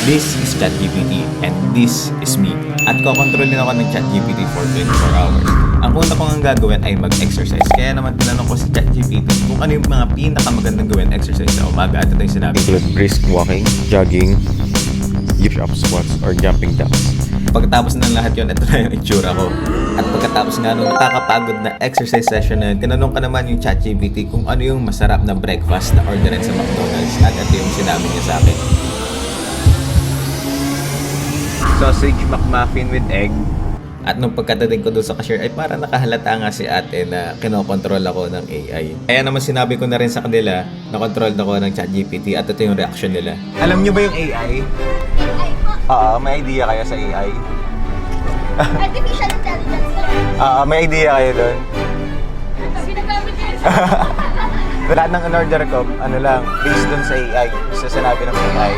This is ChatGPT and this is me. At kokontrolin ako ng ChatGPT for 24 hours. Ang una ko nga gagawin ay mag-exercise. Kaya naman tinanong ko si ChatGPT kung ano yung mga pinakamagandang gawin exercise sa umaga. At ito yung sinabi. Include brisk walking, jogging, push-ups, squats, or jumping jacks. Pagkatapos ng lahat yun, ito na yung itsura ko. At pagkatapos nga nung nakakapagod na exercise session na yun, tinanong ka naman yung ChatGPT kung ano yung masarap na breakfast na orderin sa McDonald's. At ito yung sinabi niya sa akin. Sausage McMuffin with egg. At nung pagkadating ko doon sa cashier ay parang nakahalata nga si ate na kinokontrol ako ng AI. Kaya naman sinabi ko na rin sa kanila na control ako ng ChatGPT at ito yung reaction nila. Alam niyo ba yung AI? May idea kayo sa AI? Artificial intelligence na. May idea kayo doon? Ginagamit yun. Lahat ng in-order ko, ano lang, based doon sa AI. Sa sinabi ng AI.